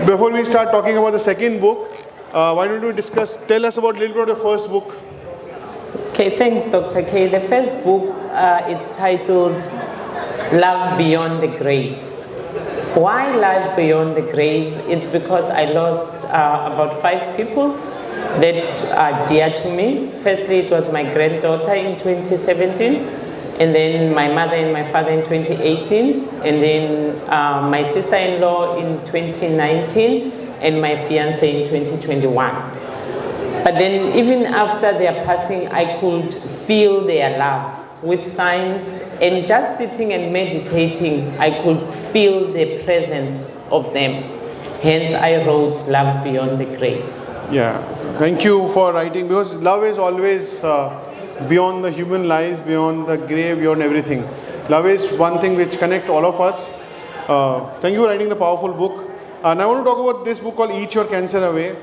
Before we start talking about the second book, why don't we tell us about a little bit of the first book. Okay, thanks, Dr. K. The first book, it's titled Love Beyond the Grave. Why Life Beyond the Grave? It's because I lost about 5 people that are dear to me. Firstly, it was my granddaughter in 2017, and then my mother and my father in 2018, and then my sister-in-law in 2019, and my fiancé in 2021. But then even after their passing, I could feel their love with signs, and just sitting and meditating, I could feel the presence of them. Hence, I wrote Love Beyond the Grave. Yeah, thank you for writing, because love is always beyond the human lives, beyond the grave, beyond everything. Love is one thing which connects all of us. Thank you for writing the powerful book. And I want to talk about this book called Eat Your Cancer Away.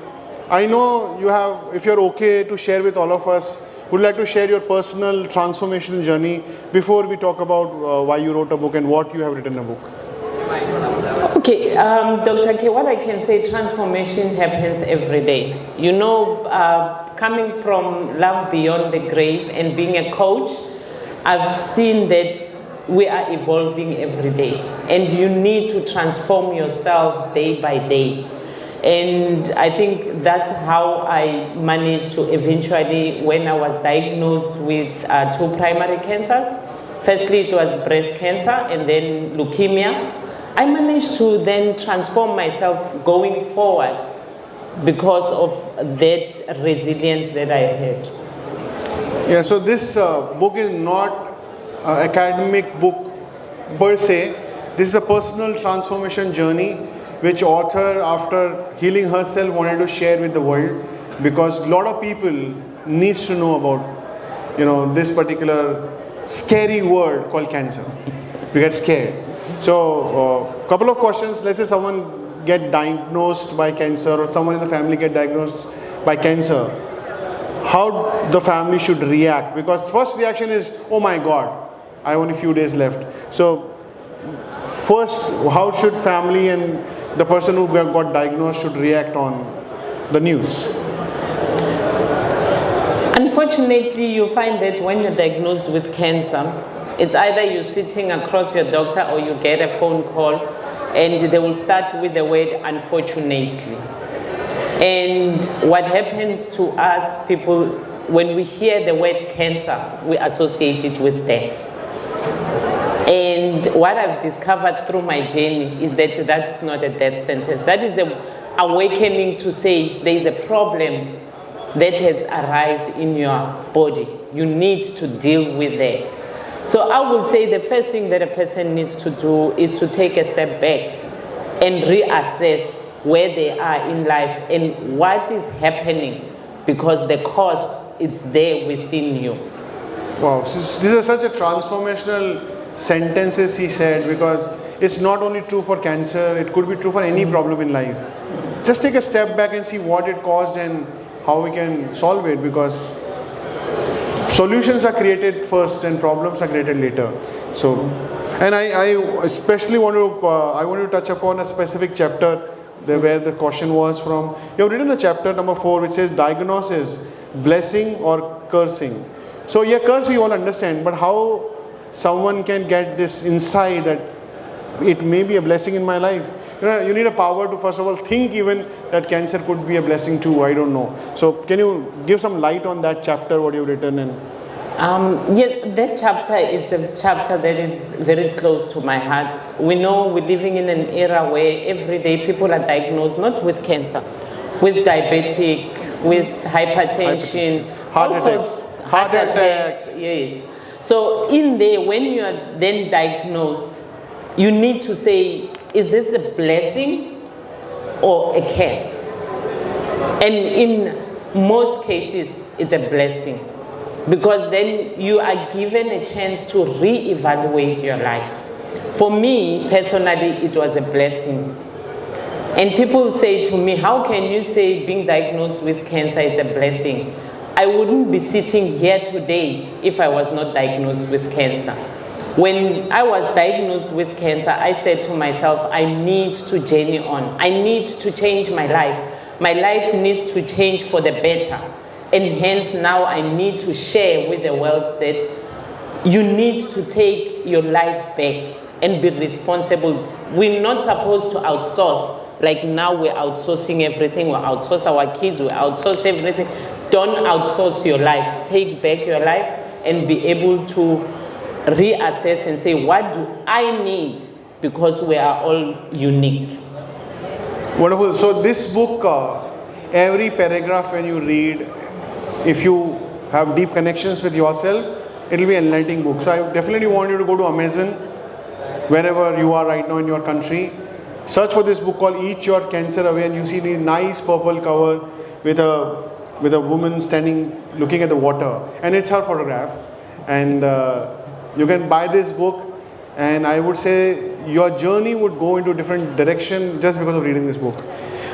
I know you have, if you're okay to share with all of us, would you like to share your personal transformation journey before we talk about why you wrote a book and what you have written a book? Okay, Dr. K, what I can say, transformation happens every day. You know, coming from Love Beyond the Grave and being a coach, I've seen that we are evolving every day, and you need to transform yourself day by day. And I think that's how I managed to eventually, when I was diagnosed with 2 primary cancers, firstly it was breast cancer and then leukemia, I managed to then transform myself going forward because of that resilience that I had. Yeah, so this book is not an academic book per se. This is a personal transformation journey which author, after healing herself, wanted to share with the world, because a lot of people needs to know about, this particular scary word called cancer. We get scared. So, couple of questions. Let's say someone get diagnosed by cancer, or someone in the family get diagnosed by cancer. How the family should react? Because first reaction is, oh my God, I have only a few days left. So, first, how should family and the person who got diagnosed should react on the news? Unfortunately, you find that when you're diagnosed with cancer, it's either you're sitting across your doctor or you get a phone call and they will start with the word unfortunately. And what happens to us people, when we hear the word cancer, we associate it with death. And what I've discovered through my journey is that that's not a death sentence. That is the awakening to say there is a problem that has arisen in your body. You need to deal with that. So I would say the first thing that a person needs to do is to take a step back and reassess where they are in life and what is happening, because the cause is there within you. Wow, these are such a transformational sentences he said, because it's not only true for cancer, it could be true for any problem in life. Just take a step back and see what it caused and how we can solve it, because solutions are created first and problems are created later. So, and I especially want to touch upon a specific chapter where the question was from. You have written a chapter number 4 which says diagnosis, blessing or cursing. So yeah, curse we all understand, but how someone can get this insight that it may be a blessing in my life? You need a power to first of all think even that cancer could be a blessing too. I don't know. So can you give some light on that chapter, what you've written? Yes, that chapter, it's a chapter that is very close to my heart. We know we're living in an era where every day people are diagnosed not with cancer, with diabetic, with hypertension, heart attacks. Yes. So in there, when you are then diagnosed, you need to say, is this a blessing or a curse? And in most cases, it's a blessing, because then you are given a chance to re-evaluate your life. For me, personally, it was a blessing. And people say to me, how can you say being diagnosed with cancer is a blessing? I wouldn't be sitting here today if I was not diagnosed with cancer. When I was diagnosed with cancer, I said to myself, I need to journey on. I need to change my life. My life needs to change for the better. And hence now I need to share with the world that you need to take your life back and be responsible. We're not supposed to outsource. Like now we're outsourcing everything. We outsource our kids, we outsource everything. Don't outsource your life. Take back your life and be able to reassess and say, what do I need? Because we are all unique. Wonderful. So this book, every paragraph when you read, if you have deep connections with yourself, it will be an enlightening book. So I definitely want you to go to Amazon, wherever you are right now in your country. Search for this book called Eat Your Cancer Away, and you see the nice purple cover with a woman standing looking at the water, and it's her photograph. And you can buy this book, and I would say your journey would go into a different direction just because of reading this book.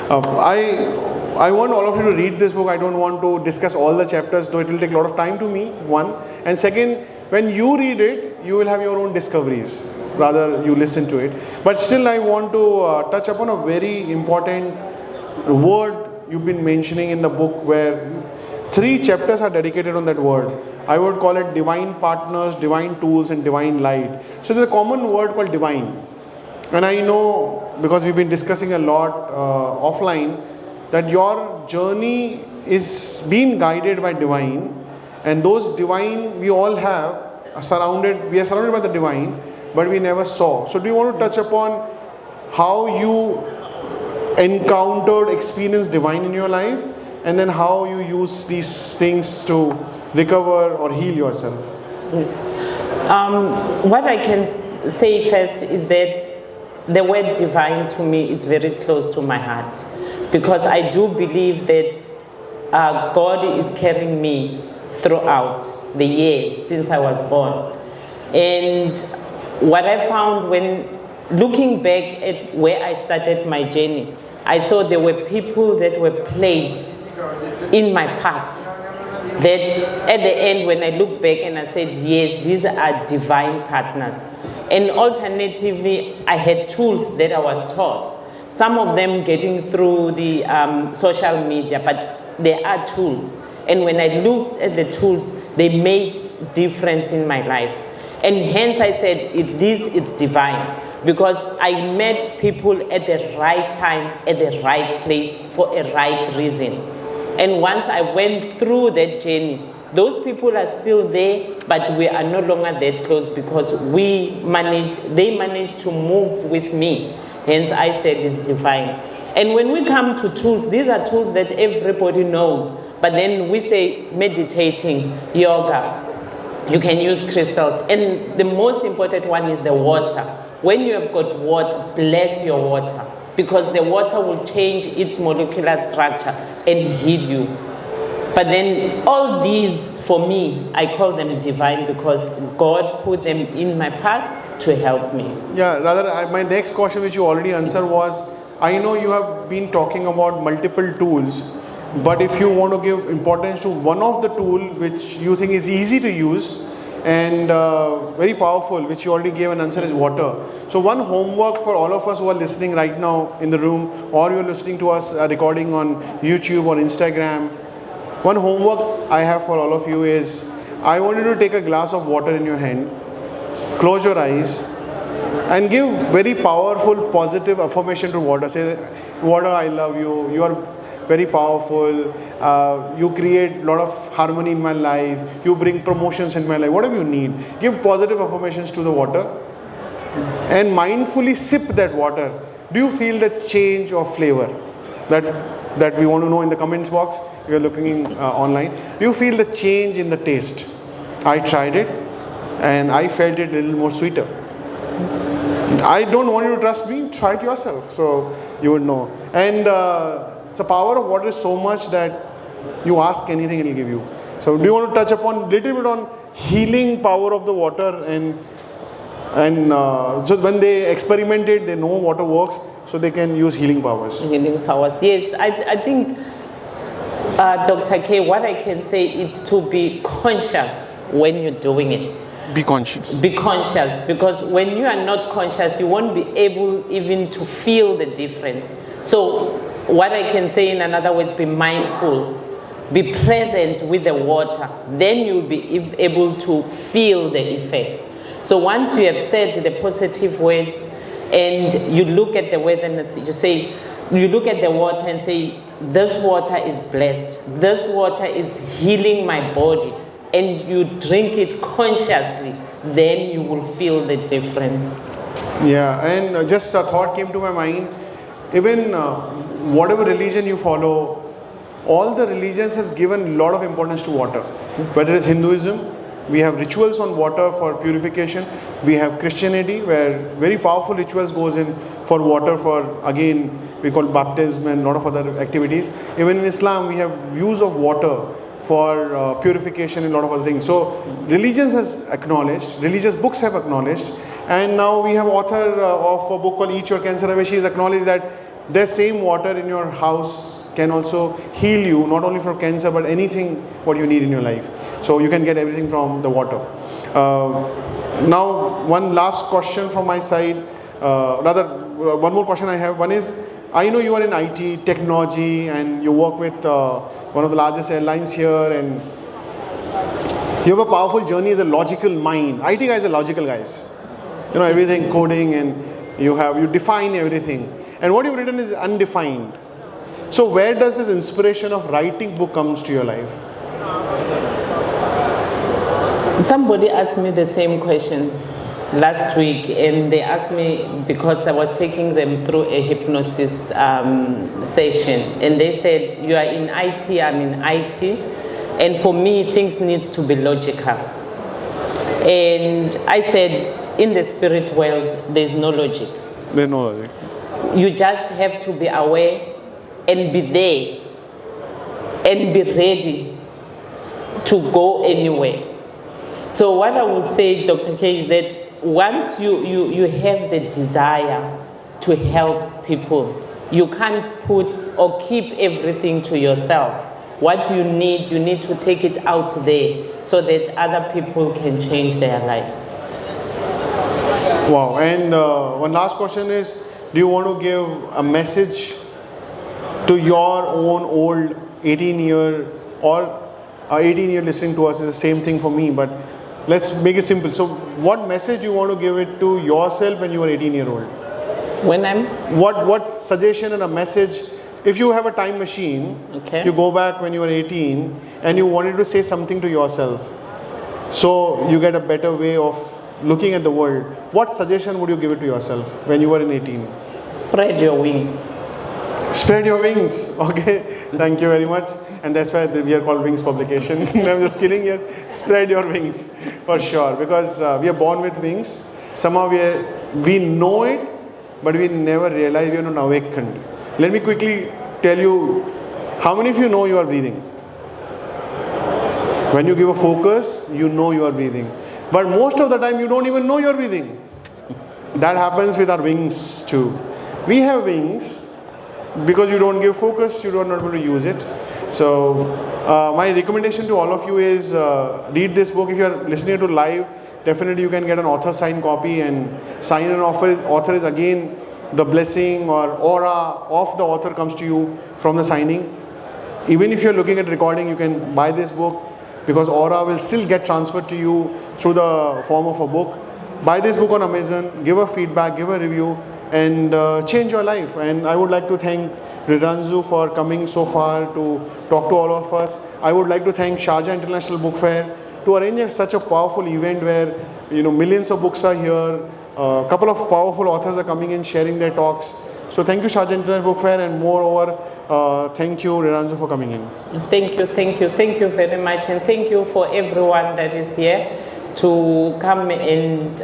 I want all of you to read this book. I don't want to discuss all the chapters, though it will take a lot of time to me, one. And second, when you read it, you will have your own discoveries, rather you listen to it. But still I want to touch upon a very important word you've been mentioning in the book, where 3 chapters are dedicated on that word. I would call it divine partners, divine tools, and divine light. So there's a common word called divine. And I know, because we've been discussing a lot offline, that your journey is being guided by divine, and those divine we all have we are surrounded by the divine, but we never saw. So do you want to touch upon how you encountered, experienced divine in your life, and then how you use these things to recover or heal yourself? Yes. What I can say first is that the word divine to me is very close to my heart, because I do believe that God is carrying me throughout the years since I was born. And what I found when looking back at where I started my journey, I saw there were people that were placed in my path that at the end, when I look back and I said, yes, these are divine partners. And alternatively, I had tools that I was taught. Some of them getting through the social media, but there are tools. And when I looked at the tools, they made difference in my life. And hence I said, it's divine. Because I met people at the right time, at the right place, for a right reason. And once I went through that journey, those people are still there, but we are no longer that close, because they managed to move with me. Hence I said it's divine. And when we come to tools, these are tools that everybody knows. But then we say meditating, yoga, you can use crystals. And the most important one is the water. When you have got water, bless your water, because the water will change its molecular structure and heal you. But then all these, for me, I call them divine, because God put them in my path to help me. Yeah, rather my next question, which you already answered, was, I know you have been talking about multiple tools, but if you want to give importance to one of the tool which you think is easy to use and very powerful, which you already gave an answer, is water. So one homework for all of us who are listening right now in the room, or you're listening to us recording on YouTube or Instagram, one homework I have for all of you is, I want you to take a glass of water in your hand, close your eyes, and give very powerful positive affirmation to water. Say, water, I love you, you are very powerful, you create a lot of harmony in my life, you bring promotions in my life, whatever you need. Give positive affirmations to the water and mindfully sip that water. Do you feel the change of flavor? That we want to know in the comments box if you're looking online. Do you feel the change in the taste? I tried it and I felt it a little more sweeter. I don't want you to trust me, try it yourself, so you would know. And the power of water is so much that you ask anything, it will give you. So do you want to touch upon a little bit on healing power of the water, and so when they experiment it, they know water works, so they can use healing powers. Healing powers, yes. I think, Dr. K, what I can say is to be conscious when you're doing it. Be conscious. Be conscious, because when you are not conscious, you won't be able even to feel the difference. So what I can say in another words, be mindful, be present with the water, then you'll be able to feel the effect. So once you have said the positive words and you look at the words and you look at the water and say, this water is blessed, this water is healing my body, and you drink it consciously, then you will feel the difference. Yeah, and just a thought came to my mind. Even whatever religion you follow, all the religions has given a lot of importance to water. Whether it's Hinduism, we have rituals on water for purification. We have Christianity, where very powerful rituals goes in for water for, again, we call baptism and a lot of other activities. Even in Islam, we have use of water for purification and a lot of other things. So religions has acknowledged, religious books have acknowledged, and now we have author of a book called Eat Your Cancer Away. She has acknowledged that the same water in your house can also heal you, not only for cancer but anything what you need in your life. So you can get everything from the water. Now one last question from my side, one more question I have. One is, I know you are in IT, technology, and you work with one of the largest airlines here, and you have a powerful journey as a logical mind. IT guys are logical guys. You know, everything coding, and you define everything. And what you've written is undefined. So where does this inspiration of writing book comes to your life? Somebody asked me the same question last week, and they asked me because I was taking them through a hypnosis session, and they said, you are in IT, I'm in IT, and for me things need to be logical. And I said, in the spirit world there's no logic. There's no logic. You just have to be aware and be there and be ready to go anywhere. So what I would say, Dr. K, is that once you have the desire to help people, you can't put or keep everything to yourself. What you need to take it out there so that other people can change their lives. Wow. And one last question is, do you want to give a message to your own old 18-year or 18-year listening to us is the same thing for me, but let's make it simple. So what message you want to give it to yourself when you were 18-year-old? When I'm? What suggestion and a message, if you have a time machine, okay, you go back when you were 18 and you wanted to say something to yourself, so you get a better way of looking at the world, what suggestion would you give it to yourself when you were in 18? Spread your wings. Spread your wings. Okay, thank you very much. And that's why we are called Wings Publication. I'm just kidding. Yes, spread your wings for sure, because we are born with wings. Somehow we know it, but we never realize we are not awakened. Let me quickly tell you, how many of you know you are breathing? When you give a focus, you know you are breathing. But most of the time you don't even know you are breathing. That happens with our wings too. We have wings because you don't give focus, you don't know how to use it. So my recommendation to all of you is read this book. If you are listening to live, definitely you can get an author signed copy, and sign an author is again the blessing or aura of the author comes to you from the signing. Even if you're looking at recording, you can buy this book, because aura will still get transferred to you through the form of a book. Buy this book on Amazon, give a feedback, give a review, and change your life. And I would like to thank Rirandzu for coming so far to talk to all of us. I would like to thank Sharjah International Book Fair to arrange such a powerful event where millions of books are here. A couple of powerful authors are coming in sharing their talks. So thank you, Sharjah International Book Fair, and moreover, thank you, Rirandzu, for coming in. Thank you very much, and thank you for everyone that is here to come and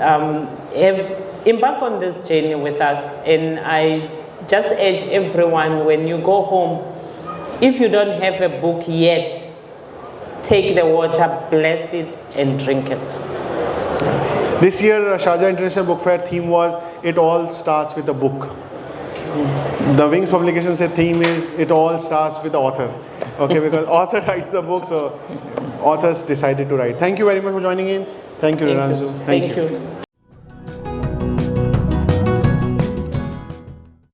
embark on this journey with us. And I just urge everyone, when you go home, if you don't have a book yet, take the water, bless it, and drink it. This year, Sharjah International Book Fair theme was, it all starts with a book. The Wings Publication said theme is, it all starts with the author. Okay, because author writes the book, so authors decided to write. Thank you very much for joining in. Thank you, Rirandzu. Thank you.